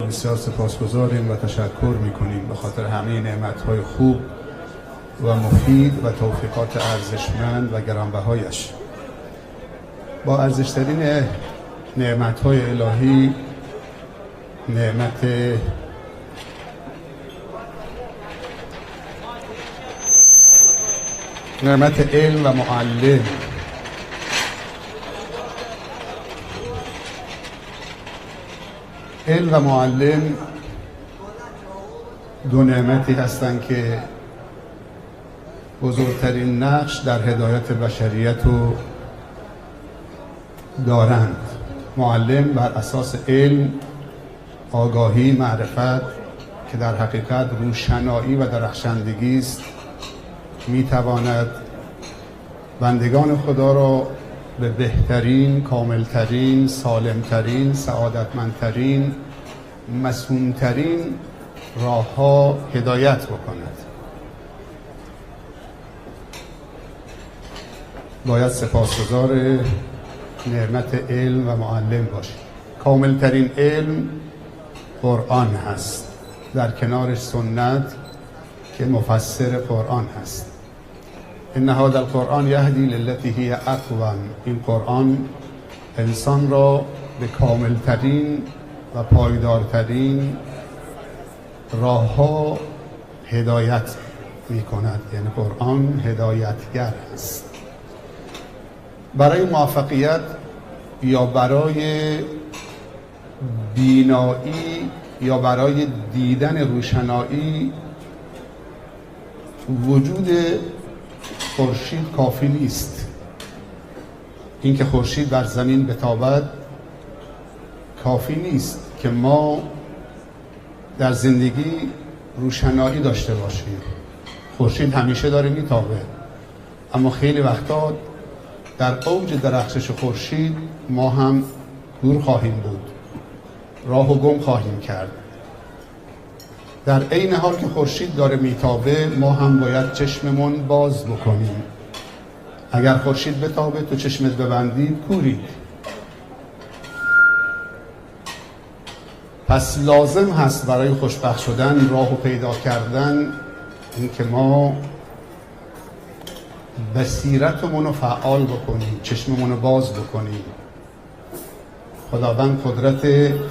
بسیار سپاسگزاریم و تشکر میکنیم به خاطر همه نعمتهای خوب و مفید و توفیقات ارزشمند و گرانبهایش. با ارزشترین نعمتهای الهی، نعمت علم و معلم، علم و معلم دو نعمتی هستند که بزرگترین نقش در هدایت بشریت رو دارند. معلم بر اساس علم، آگاهی، معرفت که در حقیقت روشنایی و درخشندگی است، میتواند بندگان خدا را به بهترین، کاملترین، سالمترین، سعادتمندترین، مسئولترین راه ها هدایت بکند. باید سپاسگزار نعمت علم و معلم باشیم. کاملترین علم قرآن هست، در کنارش سنت که مفسر قرآن هست. ان هذا القرآن یهدی للتی هی اقوم. این قرآن انسان را به کاملترین و پایدارترین راه ها هدایت می کند. یعنی قرآن هدایتگر است. برای موفقیت یا برای بینایی یا برای دیدن روشنایی وجود خورشید کافی نیست. اینکه خورشید بر زمین بتابد کافی نیست که ما در زندگی روشنایی داشته باشیم. خورشید همیشه داره میتابه، اما خیلی وقتا در اوج درخشش خورشید ما هم دور خواهیم بود، راه و گم خواهیم کرد. در عین حال که خورشید داره میتابه ما هم باید چشممون باز بکنیم. اگر خورشید بتابه تو چشمت ببندید کورید. پس لازم هست برای خوشبخت شدن، راهو پیدا کردن، این که ما بصیرتمون رو فعال بکنیم، چشممون رو باز بکنیم. خداوند قدرت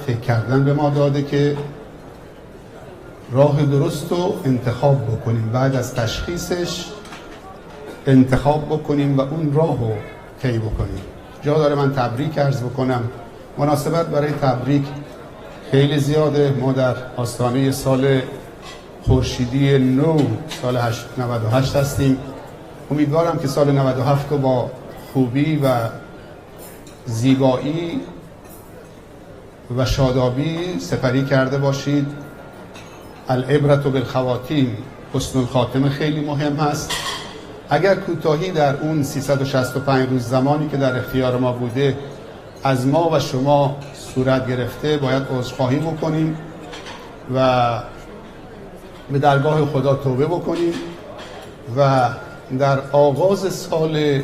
فکر کردن به ما داده که راه درست رو انتخاب بکنیم، بعد از تشخیصش انتخاب بکنیم و اون راه رو طی بکنیم. جا داره من تبریک عرض بکنم. مناسبت برای تبریک خیلی زیاده. ما در آستانه سال خورشیدی نو سال 98 هستیم. امیدوارم که سال 97 رو با خوبی و زیبایی و شادابی سپری کرده باشید. العبرة بالخواتیم، حسن الخاتمه خیلی مهم هست. اگر کوتاهی در اون 365 روز زمانی که در اختیار ما بوده از ما و شما صورت گرفته، باید عذرخواهی بکنیم و به درگاه خدا توبه بکنیم و در آغاز سال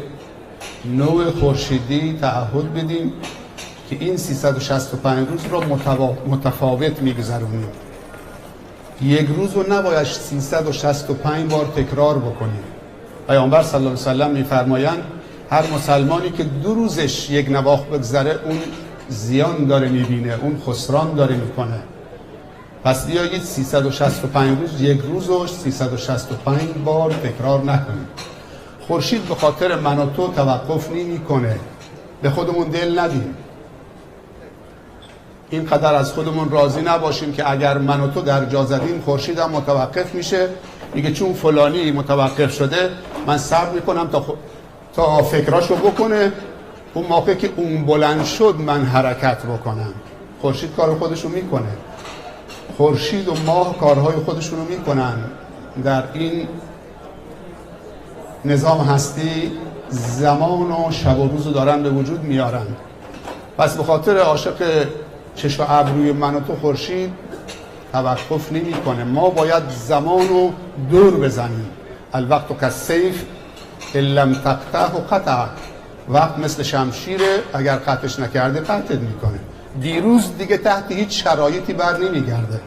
نو خورشیدی تعهد بدیم که این 365 روز رو متفاوت میگذرونیم. یک روز رو نباید 365 بار تکرار بکنیم. پیامبر صلی الله علیه و سلم میفرمایند هر مسلمانی که 2 روزش یک نواخت بگذره اون زیان داره میبینه، اون خسران داره میکنه. پس بیایید 365 روز یک روز رو 365 بار تکرار نکنیم. خورشید به خاطر من و تو توقف نمیکنه. به خودمون دل ندیم. اینقدر از خودمون راضی نباشیم که اگر من و تو در جا زدیم خورشید هم متوقف میشه. میگه چون فلانی متوقف شده من صبر میکنم تا فکراشو بکنه، اون موقع که اون بلند شد من حرکت بکنم. خورشید کار خودشو میکنه. خورشید و ماه کارهای خودشونو میکنن. در این نظام هستی زمان و شب و روز دارن به وجود میارن. پس به خاطر عاشق چشم و ابروی من و تو خورشید توقف نمیکنه. ما باید زمان رو دور بزنیم. الوقت کالسیف ان لم تقطعه قطع. وقت مثل شمشیره، اگر قطعش نکرده قطعت میکنه. دیروز دیگه تحت هیچ شرایطی بر نمیگرده.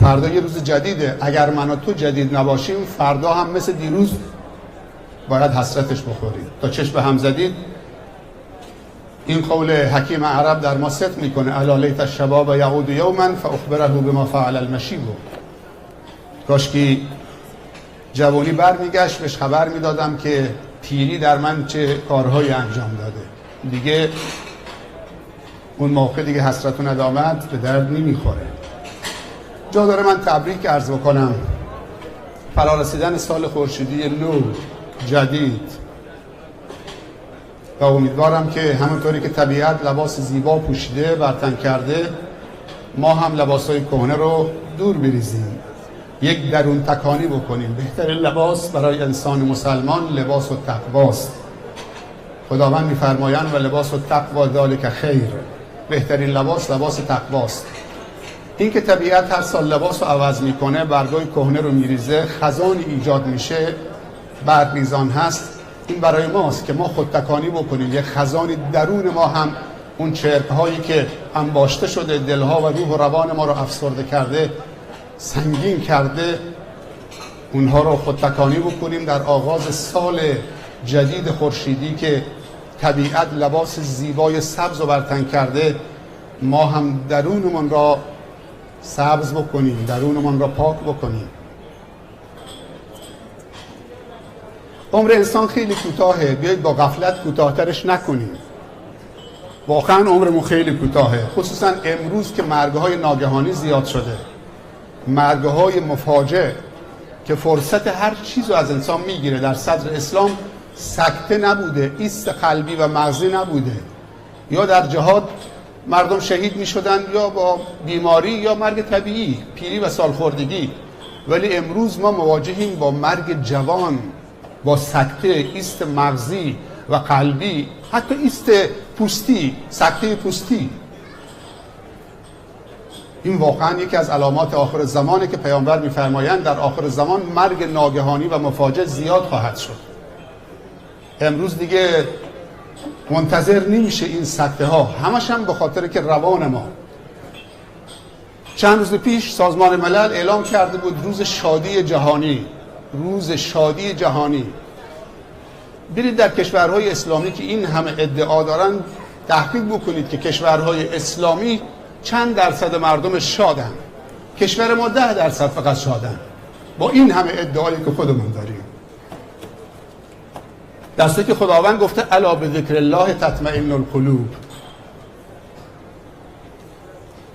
فردا یه روز جدیده. اگر من و تو جدید نباشیم فردا هم مثل دیروز باید حسرتش بخوریم. تا چشم به هم زدید. این قول حکیم عرب در ما صدق میکنه: الا لیت الشباب یعود یوما فاخبره بما فعل المشیب. کاشکی جوانی برمیگشت بهش خبر میدادم که پیری در من چه کارهایی انجام داده. دیگه اون موقع دیگه حسرت و ندامت به درد نمیخوره. جا داره من تبریک عرض بکنم فرارسیدن سال خورشیدی نو جدید و امیدوارم که همونطوری که طبیعت لباس زیبا پوشیده برتن کرده، ما هم لباسای کهنه رو دور بریزیم، یک درون تکانی بکنیم. بهترین لباس برای انسان مسلمان لباس و تقواست. خداوند می‌فرمایند و لباس و تقوا ذالک خیر. بهترین لباس لباس تقواست. این که طبیعت هر سال لباس رو عوض میکنه، برگای کهنه رو میریزه، خزانی ایجاد میشه، برگریزان هست، این برای ماست که ما خودتکانی بکنیم. یک خزانی درون ما هم اون چرک‌هایی که انباشته شده دلها و روح و روان ما رو افسرده کرده، سنگین کرده، اونها رو خودتکانی بکنیم در آغاز سال جدید خورشیدی که طبیعت لباس زیبای سبز رو برتن کرده. ما هم درونمون را سبز بکنیم، درونمون را پاک بکنیم. عمر انسان خیلی کوتاهه، بیایید با غفلت کوتاه‌ترش نکنیم. واقعا عمرمون خیلی کوتاهه، خصوصا امروز که مرگ‌های ناگهانی زیاد شده، مرگ‌های مفاجئ که فرصت هر چیز رو از انسان میگیره. در صدر اسلام سکته نبوده، ایست قلبی و مغزی نبوده. یا در جهاد مردم شهید میشدن یا با بیماری یا مرگ طبیعی، پیری و سالخوردگی. ولی امروز ما مواجهیم با مرگ جوان، با سکته، ایست مغزی و قلبی، حتی ایست پوستی، سکته پوستی. این واقعا یکی از علامات آخر زمانه که پیامبر میفرمایند در آخر زمان مرگ ناگهانی و مفاجئ زیاد خواهد شد. امروز دیگه منتظر نمیشه این سکته ها، همش هم به خاطر که روان ما. چند روز پیش سازمان ملل اعلام کرده بود روز شادی جهانی، روز شادی جهانی. برید در کشورهای اسلامی که این همه ادعا دارن تحقیق بکنید که کشورهای اسلامی چند درصد مردم شادن. کشور ما 10% فقط شادن، با این همه ادعایی که خودمون داریم. دسته که خداوند گفته الا بذکر الله تطمئن القلوب.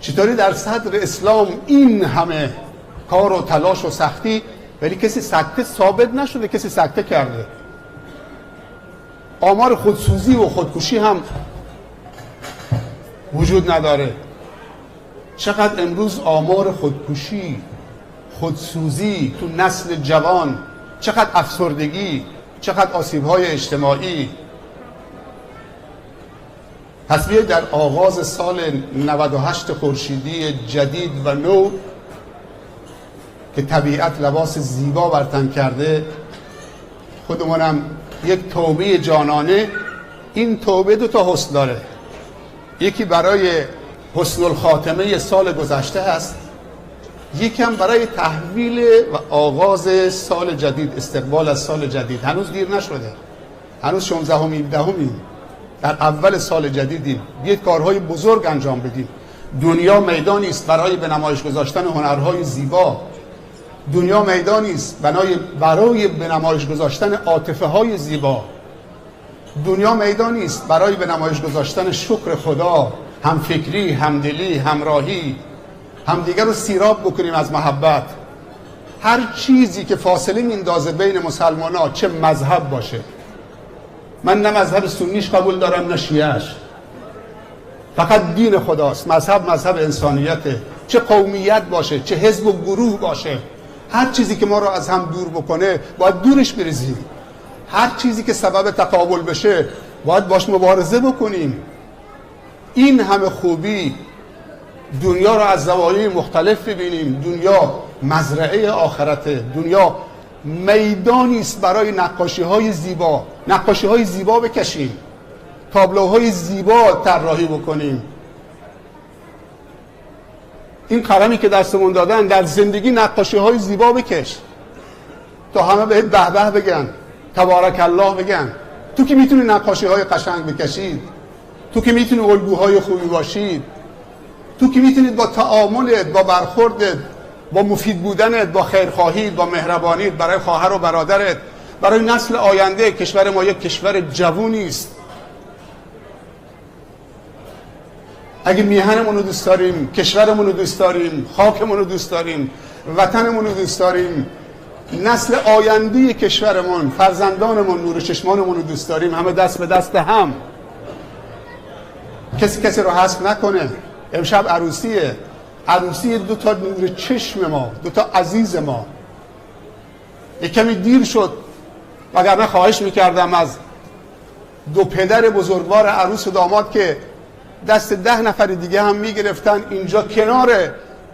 چطوری در صدر اسلام این همه کار و تلاش و سختی، ولی کسی سکته ثابت نشده، کسی سکته کرده. آمار خودسوزی و خودکشی هم وجود نداره. چقدر امروز آمار خودکشی، خودسوزی تو نسل جوان، چقدر افسردگی، چقدر آسیب‌های اجتماعی. پس بیایید در آغاز سال 98 خورشیدی جدید و نو که طبیعت لباس زیبا برتن کرده، خودمونم یک توبه جانانه. این توبه دو تا حسن داره، یکی برای حسن الخاتمه سال گذشته هست، یکم برای تحویل و آغاز سال جدید، استقبال از سال جدید. هنوز دیر نشده، هنوز 16 17 در اول سال جدیدیم. بیایید کارهای بزرگ انجام بدیم. دنیا میدانی است برای به نمایش گذاشتن هنرهای زیبا، دنیا میدانی است برای به نمایش گذاشتن عاطفه های زیبا، دنیا میدانی است برای به نمایش گذاشتن شکر خدا، همفکری، همدلی، همراهی، همدیگر رو سیراب بکنیم از محبت. هر چیزی که فاصله میندازه بین مسلمان ها، چه مذهب باشه، من نه مذهب سنیش قبول دارم نه شیعش، فقط دین خداست. مذهب انسانیته، چه قومیت باشه، چه حزب و گروه باشه، هر چیزی که ما رو از هم دور بکنه باید دورش بریزیم. هر چیزی که سبب تقابل بشه باید باش مبارزه بکنیم. این همه خوبی، دنیا رو از زوایای مختلف ببینیم. دنیا مزرعه آخرته، دنیا میدانی است برای نقاشی‌های زیبا، نقاشی‌های زیبا بکشیم، تابلوهای زیبا طراحی بکنیم، این قلمی که دستمون دادن در زندگی نقاشی های زیبا بکش تا همه بهت به به بگن، تبارک الله بگن. تو که میتونی نقاشی های قشنگ بکشید، تو که میتونی الگوهای خوبی باشید، تو که میتونید با تعاملت، با برخوردت، با مفید بودنت، با خیرخواهیت، با مهربانیت برای خواهر و برادرت، برای نسل آینده. کشور ما یک کشور جوونی است. اگه میهنمون رو دوست داریم، کشورمون رو دوست داریم، خاکمون رو دوست داریم، وطنمون رو دوست داریم، نسل آینده کشورمون، فرزندانمون، نور چشمانمون رو دوست داریم، همه دست به دست هم، کسی رو حذف نکنه. امشب عروسیه، عروسی دو تا نور چشم ما، دو تا عزیز ما. یک کمی دیر شد، وگرنه خواهش میکردم از دو پدر بزرگوار عروس و داماد که دست 10 نفر دیگه هم میگرفتن اینجا کنار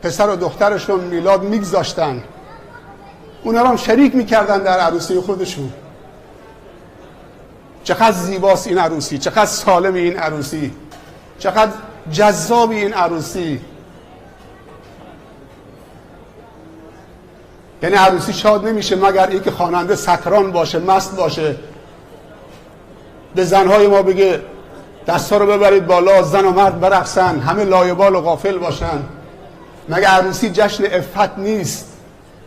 پسر و دخترشون میلاد میگذاشتن، اونا رو هم شریک میکردن در عروسی خودشون. چقدر زیباست این عروسی، چقدر سالم این عروسی، چقدر جذاب این عروسی. یعنی عروسی شاد نمیشه مگر اینکه خواننده سکران باشه، مست باشه، به زنهای ما بگه دستا رو ببرید بالا، زن و مرد برقصن، همه لایبال و غافل باشن. مگه عروسی جشن عفت نیست؟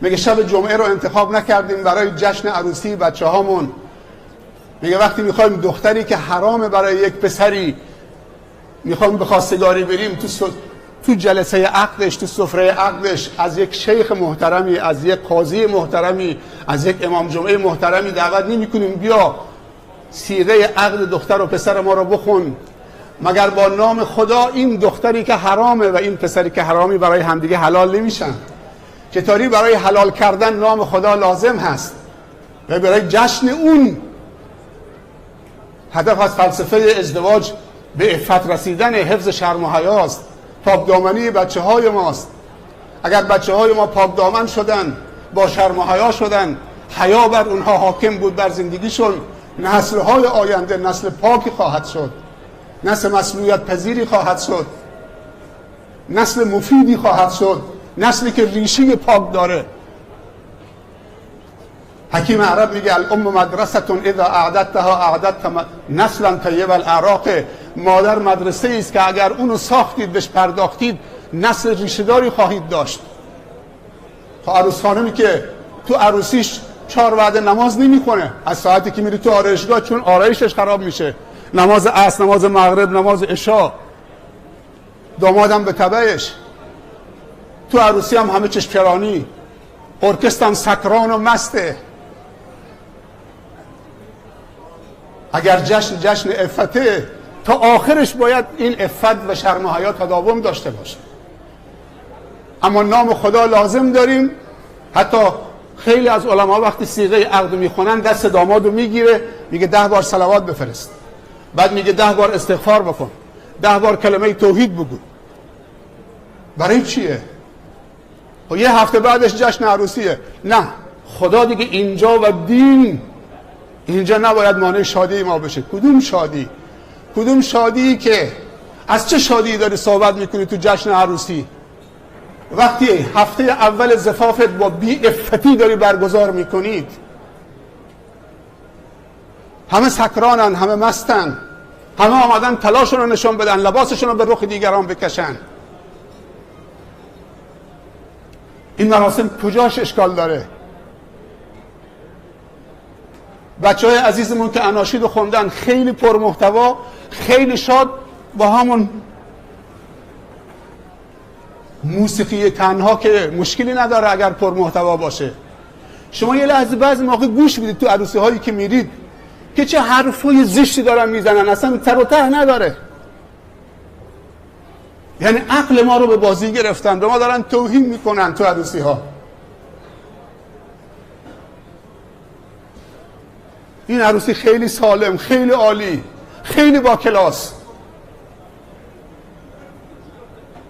میگه شب جمعه رو انتخاب نکردیم برای جشن عروسی بچه هامون؟ میگه وقتی میخوایم دختری که حرامه برای یک پسری، میخوایم به خواستگاری بریم، تو جلسه عقدش، تو سفره عقدش از یک شیخ محترمی، از یک قاضی محترمی، از یک امام جمعه محترمی دعوت نمیکنیم بیا صیغه عقد دختر و پسر ما رو بخون؟ مگر با نام خدا این دختری که حرامه و این پسری که حرامی برای همدیگه حلال نمیشن؟ چطوری برای حلال کردن نام خدا لازم هست و برای جشن اون؟ هدف از فلسفه ازدواج به عفت رسیدن، حفظ شرم و حیاست، پاکدامنی بچه های ماست. اگر بچه های ما پاکدامن شدن، با شرم و حیا شدن، حیا بر اونها حاکم بود بر زندگیشون، نسل های آینده نسل پاکی خواهد شد، نسل مسئولیت پذیری خواهد شد، نسل مفیدی خواهد شد، نسلی که ریشه پاک داره. حکیم عرب میگه الام مدرسه اذا اعددتها اعددت نسلا طیب الاعراق. مادر مدرسه است که اگر اونو ساختید، بهش پرداختید، نسل ریشه‌داری خواهید داشت. عروس خانمی که تو عروسیش 4 وعده نماز نمیکنه، از ساعتی که میری تو آرایشگاه چون آرایشش خراب میشه، نماز عصر، نماز مغرب، نماز عشا، دامادم به تبعش، تو عروسی هم همه چشم‌چرانی، ارکستر هم سکران و مسته. اگر جشن عفته، تا آخرش باید این عفت و شرم و حیا تداوم داشته باشه. اما نام خدا لازم داریم. حتی خیلی از علما وقتی صیغه عقد میخونن دست دامادو میگیره، میگه 10 بار صلوات بفرست، بعد میگه 10 بار استغفار بکن، 10 بار کلمه توحید بگو. برای چیه؟ و یه هفته بعدش جشن عروسیه. نه، خدا دیگه اینجا و دین اینجا نباید مانع شادی ما بشه. کدوم شادی؟ کدوم شادی؟ که از چه شادی داری صحبت میکنی تو جشن عروسی؟ وقتی هفته اول زفافت با بی‌عفتی داری برگزار میکنید، همه سکرانن، همه مستن، همه آمدن تلاشون رو نشون بدن، لباسشون رو به رخ دیگران بکشن. این مراسم کجاش اشکال داره؟ بچه های عزیزمون که اناشید رو خوندن، خیلی پرمحتوا، خیلی شاد، با همون موسیقی تنها که مشکلی نداره اگر پرمحتوا باشه. شما یه لحظه بعضی موقع گوش میدید تو عروسی هایی که میرید که چه حرفای زشتی دارن میزنن، اصلا تر و ته نداره. یعنی عقل ما رو به بازی گرفتن، به ما دارن توهین میکنن تو عروسی ها. این عروسی خیلی سالم، خیلی عالی، خیلی با کلاس.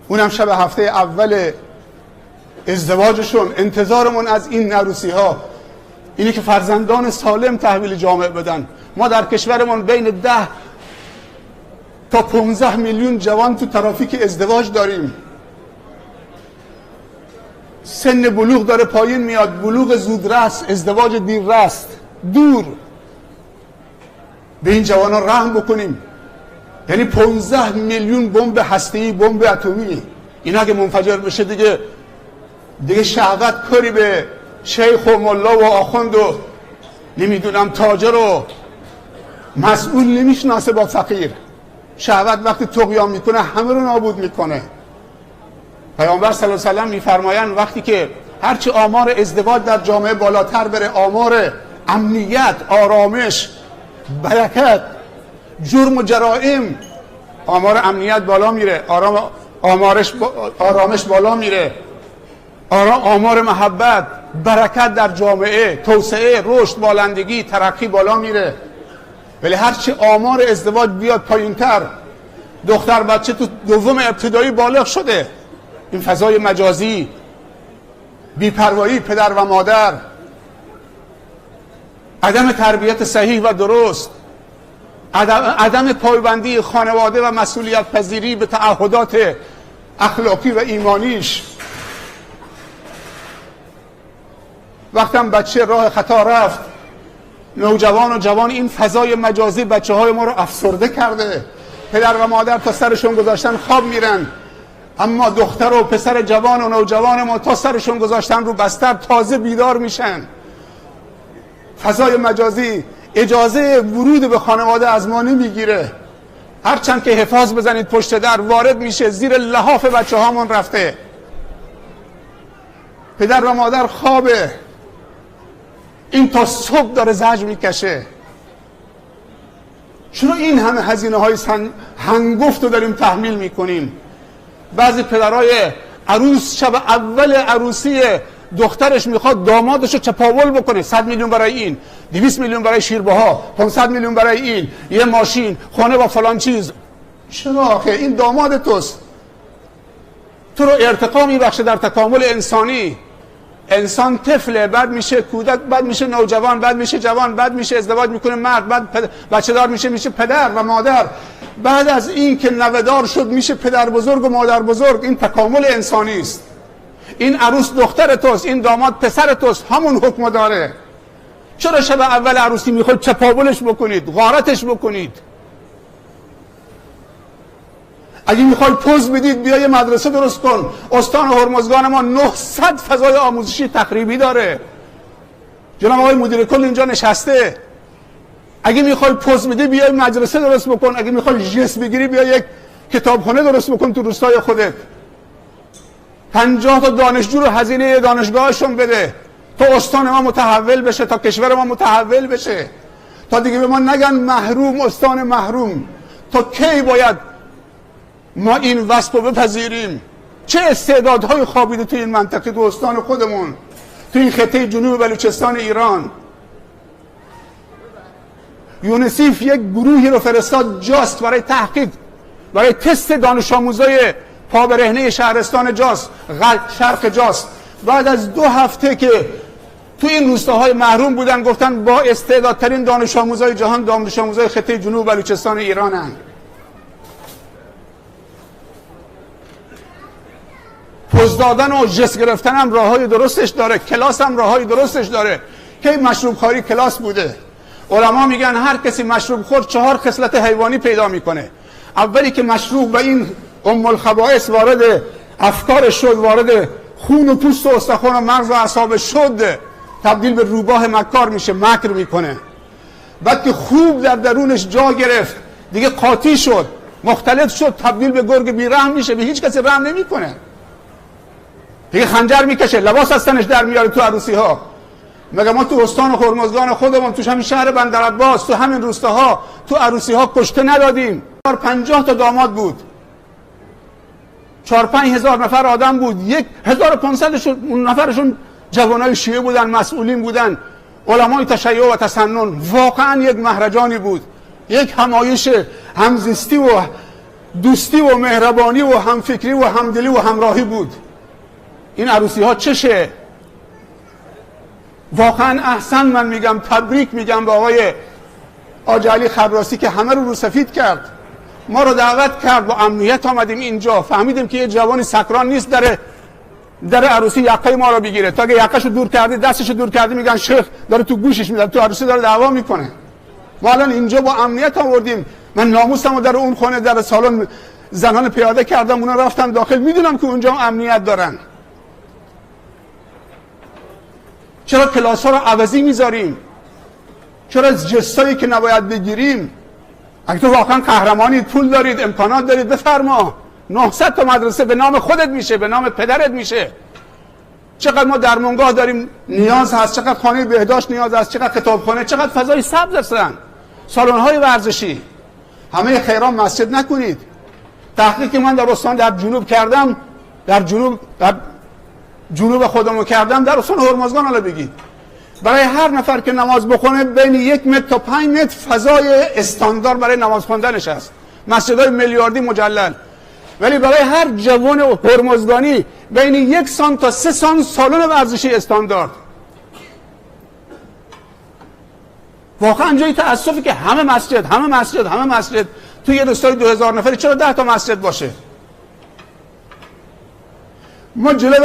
اونم شب هفته اول ازدواجشون. انتظارمون از این عروسی ها اینه که فرزندان سالم تحویل جامعه بدن. ما در کشورمون بین 10 تا 15 میلیون جوان تو ترافیک ازدواج داریم. سن بلوغ داره پایین میاد، بلوغ زودرس، ازدواج دیررس، دور. به این جوانان رحم بکنیم. یعنی 15 میلیون بمب هسته‌ای، بمب اتمی، اینا که منفجر بشه دیگه شهوت کاری به شیخ و ملا و آخوند و نمیدونم تاجر و مسئول نمیشناسه با فقیر. شهوت وقتی طغیان میکنه همه رو نابود میکنه. پیامبر صلی الله علیه و سلم میفرمایند وقتی که هرچی آمار ازدواج در جامعه بالاتر بره، آمار امنیت، آرامش، برکت، جرم و جرائم، آمار امنیت بالا میره، آرامش بالا میره، آمار محبت، برکت در جامعه، توسعه، رشد، بالندگی، ترقی بالا میره. ولی هرچی آمار ازدواج بیاد پایینتر، دختر بچه تو دوم ابتدایی بالغ شده، این فضای مجازی، بی‌پروایی پدر و مادر، عدم تربیت صحیح و درست، عدم پایبندی خانواده و مسئولیت پذیری به تعهدات اخلاقی و ایمانیش. وقتی هم بچه راه خطا رفت، نوجوان و جوان، این فضای مجازی بچه های ما رو افسرده کرده. پدر و مادر تا سرشون گذاشتن خواب میرن، اما دختر و پسر جوان و نوجوان ما تا سرشون گذاشتن رو بستر تازه بیدار میشن. فضای مجازی اجازه ورود به خانواده از ما نمیگیره. هرچند که حفاظ بزنید پشت در، وارد میشه، زیر لحاف بچه هامون رفته. پدر و مادر خوابه، این تا صبح داره زجر میکشه. چرا این همه هزینه های هنگفت رو داریم تحمیل میکنیم؟ بعضی پدرای عروس شب اول عروسی دخترش میخواد دامادش رو چپاول بکنه، 100 میلیون برای این، 200 میلیون برای شیربها، 500 میلیون برای این، یه ماشین، خانه با فلان چیز. چرا آخه؟ این داماد توست، تو رو ارتقا میبخشه در تکامل انسانی. انسان طفله، بعد میشه کودک، بعد میشه نوجوان، بعد میشه جوان، بعد میشه ازدواج میکنه مرد، بعد بچه دار میشه پدر و مادر، بعد از این که نوه‌دار شد میشه پدر بزرگ و مادر بزرگ. این تکامل انسانی است. این عروس دختر توست، این داماد پسر توست، همون حکم داره. چرا شب اول عروسی میخواید چپاولش بکنید، غارتش بکنید؟ اگه میخوای پوز بدید بیا یه مدرسه درست کن. استان هرمزگان ما 900 فضای آموزشی تخریبی داره. جناب آقای مدیر کل اینجا نشسته. اگه میخوای پوز بدی بیا مدرسه درست بکن. اگه میخوای جس بگیری بیا یک کتابخانه درست بکن تو روستای خودت. 50 تا دانشجو رو هزینه دانشگاهشون بده تا استان ما متحول بشه، تا کشور ما متحول بشه، تا دیگه به ما نگن محروم، استان محروم. تا کی باید ما این وصف رو بپذیریم؟ چه استعدادهای خوابیده تو این منطقه، تو استان خودمون، تو این خطه جنوب بلوچستان ایران. یونیسف یک گروهی رو فرستاد جاست برای تحقیق، برای تست دانش آموزای پابرهنه شهرستان جاست، شرق جاست. بعد از 2 هفته که تو این روستاهای محروم بودن گفتن با استعدادترین دانش آموزای جهان دانش آموزای خطه جنوب بلوچستان ایرانن. پوز دادن و جس گرفتن هم راههای درستش داره، کلاس هم راههای درستش داره. که مشروب خواری کلاس بوده؟ علما میگن هر کسی مشروب خورد 4 خصلت حیوانی پیدا میکنه. اولی که مشروب و این ام الخبائث وارد افکارش شد، وارد خون و پوست و استخوان و مغز و اعصاب شد، تبدیل به روباه مکار میشه، مکر میکنه. بعد که خوب در درونش جا گرفت، دیگه قاطی شد، مختلط شد، تبدیل به گرگ بیرحم میشه، به هیچ کسی رحم نمیکنه. دیگه خنجر میکشه، لباس از تنش در میاره تو عروسی ها. مگه ما تو استان هرمزگان خودمون، تو همین شهر بندرعباس، تو همین روستاها، تو عروسی ها کشته ندادیم؟ 50 تا داماد بود، 4-5 هزار نفر آدم بود، 1500 نفرشون جوانای شیعه بودن، مسئولین بودن، علمای تشیع و تسنن. واقعا یک مهرجانی بود، یک همایش همزیستی و دوستی و مهربانی و همفکری و همدلی و همراهی بود. این عروسی ها چشه؟ واقعا احسن من میگم، تبریک میگم به آقای آجعلی خراسی که همه رو سفید کرد. ما رو دعوت کرد، با امنیت آمدیم اینجا، فهمیدیم که یه جوانی سکران نیست، داره در عروسی یقه ما رو بگیره، تا اگه یقهشو دور کردی دستشو دور کردی میگن شیخ داره تو گوشش میذاره، تو عروسی داره دعوا میکنه. ما الان اینجا با امنیت آوردیم. من ناموسمو در اون خونه در سالن زنان پیاده کردم، اونا رفتن داخل، میدونم که اونجا امنیت دارن. چرا کلاس ها رو عوضی میذاریم؟ چرا از جستایی که نباید بگیریم؟ اگه تو واقعا قهرمانید، پول دارید، امکانات دارید، بفرما. 900 تا مدرسه به نام خودت میشه، به نام پدرت میشه. چقدر ما درمانگاه داریم نیاز هست، چقدر خانه بهداشت نیاز هست، چقدر کتابخانه، چقدر فضای سبز هستن، سالن‌های ورزشی. همه خیران مسجد نکنید. تحقیقی من در استان در جنوب کردم، در جنوب خودمو کردم، در استان هرمزگان. حالا بگید برای هر نفر که نماز بخونه بین 1 متر تا 5 متر فضای استاندارد برای نماز خواندنش هست. مسجدهای میلیاردی مجلل. ولی برای هر جوان هرمزگانی بین 1 سانت تا 3 سانت سالن ورزشی استاندارد. واقعا جای تأسفی که همه مسجد تو یه روستای 2000 نفری چرا 10 تا مسجد باشه؟ ما جلو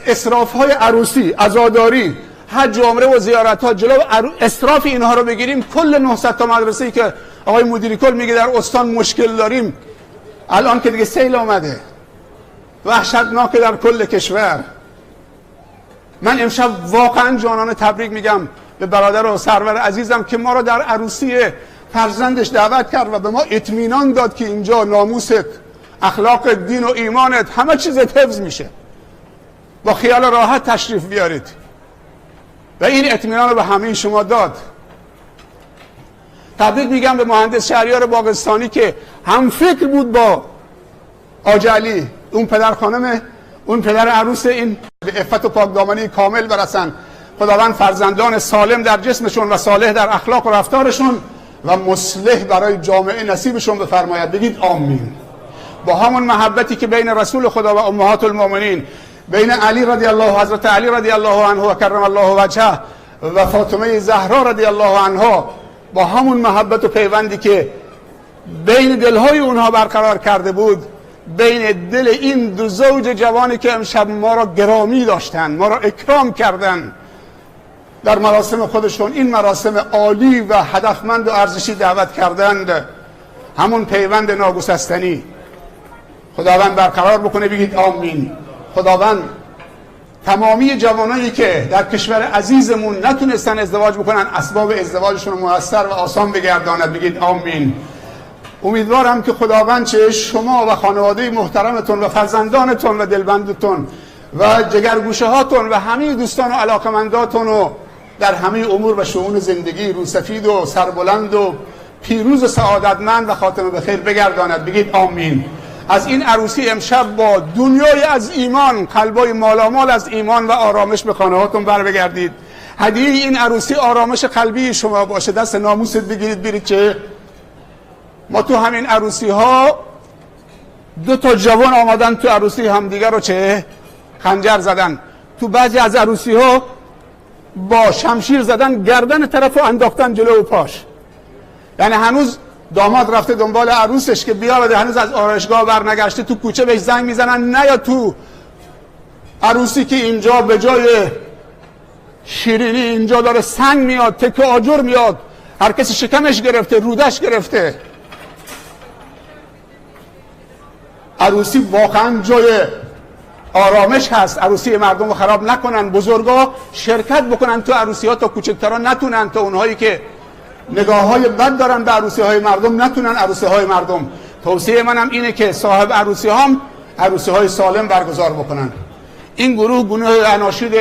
اسراف های عروسی، عزاداری، حج و عمره و زیارت ها، جلو اسراف اینها رو بگیریم. کل 900 تا مدرسه‌ای که آقای مدیری کل میگه در استان مشکل داریم، الان که دیگه سیل اومده، وحشتناک در کل کشور. من امشب واقعا جانانه تبریک میگم به برادر و سرور عزیزم که ما رو در عروسی فرزندش دعوت کرد و به ما اطمینان داد که اینجا ناموست، اخلاق، دین و ایمانت، همه چیزت حفظ میشه. با خیال راحت تشریف بیارید. و این اطمینان رو به همه شما داد. تبریک میگم به مهندس شهریار باغستانی که هم فکر بود با آجعلی، اون پدر خانم، اون پدر عروس، این به عفت و پاکدامنی کامل برسن. خداوند فرزندان سالم در جسمشون و صالح در اخلاق و رفتارشون و مصلح برای جامعه نصیبشون بفرماید. بگید آمین. با همون محبتی که بین رسول خدا و امهات المؤمنین، بین علی رضی الله، حضرت علی رضی الله عنه و کرم الله وجهه و فاطمه زهرا رضی الله عنها، با همون محبت و پیوندی که بین دلهای اونها برقرار کرده بود، بین دل این دو زوج جوانی که امشب ما را گرامی داشتن، ما را اکرام کردن در مراسم خودشون، این مراسم عالی و هدفمند و ارزشی دعوت کردند، همون پیوند ناگسستنی خداوند برقرار بکنه. بگید آمین. خداوند تمامی جوانایی که در کشور عزیزمون نتونستن ازدواج بکنن، اسباب ازدواجشون رو میسر و آسان بگرداند. بگید آمین. امیدوارم که خداوند چه شما و خانواده محترمتون و فرزندانتون و دلبندتون و جگرگوشه هاتون و همه دوستان و علاقمنداتون رو در همه امور و شؤون زندگی روسفید و سربلند و پیروز و سعادتمند و خاتمه به خیر بگرداند. بگید آمین. از این عروسی امشب با دنیای از ایمان، قلبای مالامال از ایمان و آرامش به خانه هاتون بر بگردید. هدیه این عروسی آرامش قلبی شما باشه. دست ناموست بگیرید برید که ما تو همین عروسی ها 2 تا جوان آمدن تو عروسی همدیگر رو چه خنجر زدن. تو بعضی از عروسی ها با شمشیر زدن گردن طرف رو انداختن جلو پاش. یعنی هنوز داماد رفته دنبال عروسش که بیاد، هنوز از آرایشگاه برنگشته، تو کوچه بهش زنگ میزنن نه یا تو عروسی که اینجا به جای شیرینی اینجا داره سنگ میاد، تکه آجر میاد، هر کسی شکمش گرفته، رودش گرفته. عروسی واقعا جای آرامش هست. عروسی مردم رو خراب نکنن. بزرگا شرکت بکنن تو عروسی ها تا کوچکتران نتونن، تا اونهایی که نگاه های بد دارن به عروسی های مردم نتونن عروسی های مردم. توصیه منم اینه که صاحب عروسی هم عروسی های سالم برگزار بکنن. این گروه اناشید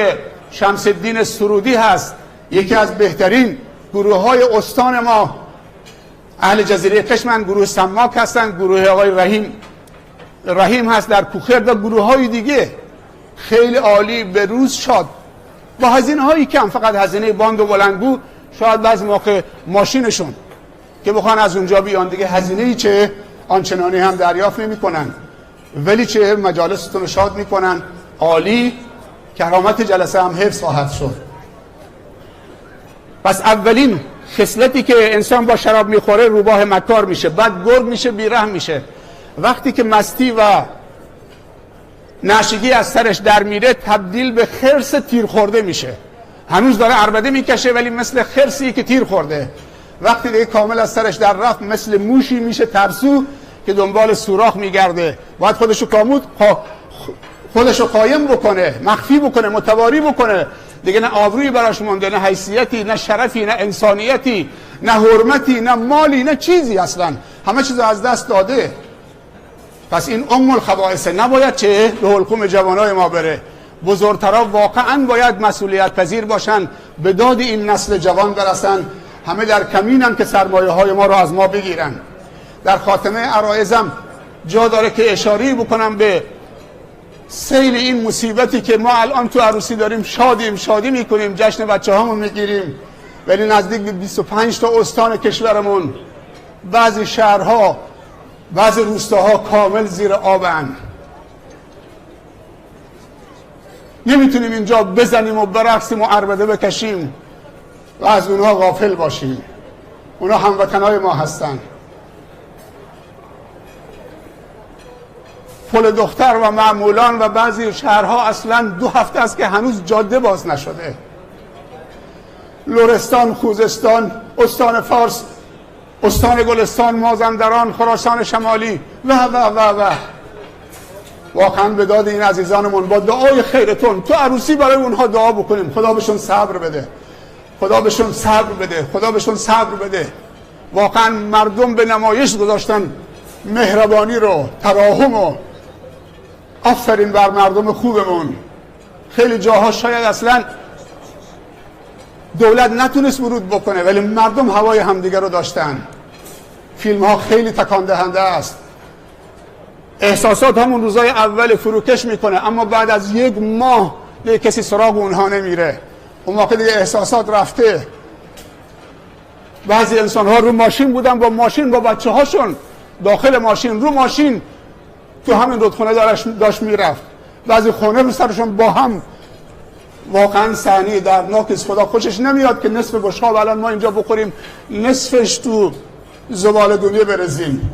شمس الدین سرودی هست، یکی از بهترین گروه های استان ما. اهل جزیره کشمن گروه سماک هستن، گروه آقای رحیم هست در کوخرد و گروه های دیگه خیلی عالی. به روز شاد با هزینه هایی کم، فقط هزینه باند و بلندگو، شاید بعضی موقع ماشینشون که بخوان از اونجا بیان دیگه هزینه‌ای چه آنچنانی هم دریافت نمی‌کنن، ولی چه مجالستون رو شاد می‌کنن. عالی. کرامت جلسه هم حفظ خواهد شد. پس اولین خصلتی که انسان با شراب میخوره روباه مکار میشه، بعد گرگ میشه، بیرحم میشه. وقتی که مستی و نعشگی از سرش در میره تبدیل به خرس تیر خورده میشه. هنوز داره عربده میکشه ولی مثل خرسی که تیر خورده. وقتی دیگه کامل از سرش در رفت مثل موشی میشه ترسو که دنبال سوراخ میگرده. باید خودشو قایم بکنه، مخفی بکنه، متواری بکنه. دیگه نه آبرویی براش مونده، نه حیثیتی، نه شرفی، نه انسانیتی، نه حرمتی، نه مالی، نه چیزی. اصلا همه چیزو از دست داده. پس این ام الخبائث نباید چه به حلقوم جوانای ما بره. بزرگترا واقعا باید مسئولیت پذیر باشن، به داد این نسل جوان برسن. همه در کمینن که سرمایه های ما رو از ما بگیرن. در خاتمه عرایزم جا داره که اشاره بکنم به سیل این مصیبتی که ما الان تو عروسی داریم. شادی میکنیم، جشن بچه هامون میگیریم، ولی نزدیک به 25 تا استان کشورمون، بعضی شهرها، بعضی روستاها کامل زیر آبن. نمیتونیم اینجا بزنیم و برقصیم و عربده بکشیم و از اونها غافل باشیم. اونها هموطنهای ما هستن. پل دختر و معمولان و بعضی شهرها اصلا 2 هفته است که هنوز جاده باز نشده. لرستان، خوزستان، استان فارس، استان گلستان، مازندران، خراسان شمالی و واقعا به داد این عزیزانمون با دعای خیرتون تو عروسی برای اونها دعا بکنیم. خدا بهشون صبر بده، خدا بهشون صبر بده، خدا بهشون صبر بده. واقعا مردم به نمایش گذاشتن مهربانی رو، تراحم رو. آفرین بر مردم خوبمون. خیلی جاها شاید اصلا دولت نتونست ورود بکنه ولی مردم هوای همدیگه رو داشتن. فیلم ها خیلی تکان دهنده است. احساسات همون روزای اول فروکش میکنه، اما بعد از 1 ماه دیگه کسی سراغ اونها نمیره. اون موقع دیگه احساسات رفته. بعضی انسان ها رو ماشین بودن، با ماشین با بچه هاشون داخل ماشین، رو ماشین تو همین رودخونه داشت میرفت. بعضی خونه رو سرشون با هم. واقعا صحنه دردناک است. خدا خوشش نمیاد که نصف بشقاب الان ما اینجا بخوریم، نصفش تو زباله‌دونی برزیم.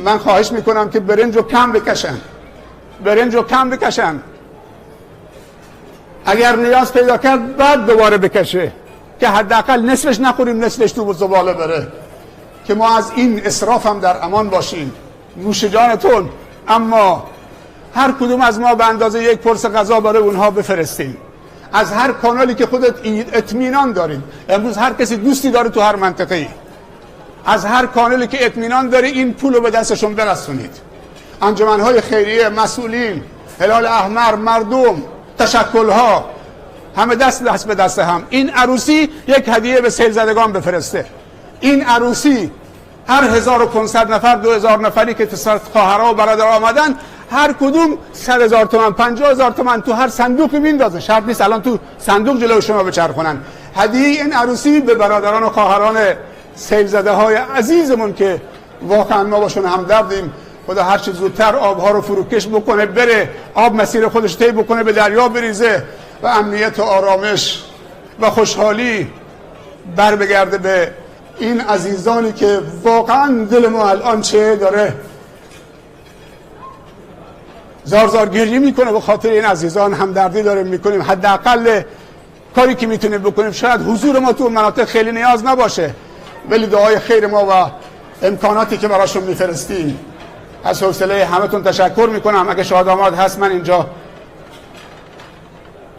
من خواهش میکنم که برنج رو کم بکشن. اگر نیاز پیدا کرد بعد دوباره بکشه که حداقل نصفش نخوریم، نصفش تو زباله بره، که ما از این اسراف هم در امان باشیم. نوش جانتون. اما هر کدوم از ما به اندازه 1 پرس غذا برای اونها بفرستیم. از هر کانالی که خودت اطمینان دارید. امروز هر کسی دوستی داره تو هر منطقه‌ای. از هر کانالی که اطمینان داره این پول رو به دستشون برسونید. انجمن‌های خیریه، مسئولین، هلال احمر، مردم، تشکل‌ها، همه دست به دست هم. این عروسی یک هدیه به سیل زدگان بفرسته. این عروسی هر 1500 نفر 2000 نفری که خواهرها و برادر آمدن، هر کدوم 100,000 تومان 50,000 تومان تو هر صندوقی میندازه. شرط نیست الان تو صندوق جلوی شما بچرخونن. هدیه این عروسی به برادران و خواهران سیل زده های عزیزمون که واقعا ما باشون همدردیم. خدا هر چه زودتر آبها رو فروکش بکنه، بره آب مسیر خودش طی بکنه، به دریا بریزه و امنیت و آرامش و خوشحالی بر بگرده به این عزیزانی که واقعا دل ما الان چه داره زار گریه میکنه به خاطر این عزیزان. همدردی داریم میکنیم. حداقل کاری که میتونیم بکنیم، شاید حضور ما تو مناطق خیلی نیاز نباشه، ولی دعای خیر ما و امکاناتی که براشون میفرستیم. از حوصله همتون تشکر میکنم. اگه شاداماد هست من اینجا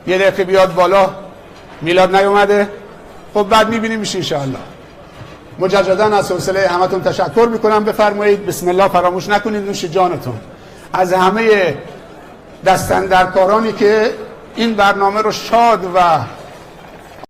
1 دقیقه بیاد بالا. میلاد نیومده؟ خب بعد میبینیمش انشاءالله. مجددا از حوصله همتون تشکر میکنم. بفرمایید بسم الله فراموش نکنید. نوش جانتون. از همه دستاندرکارانی که این برنامه رو شاد و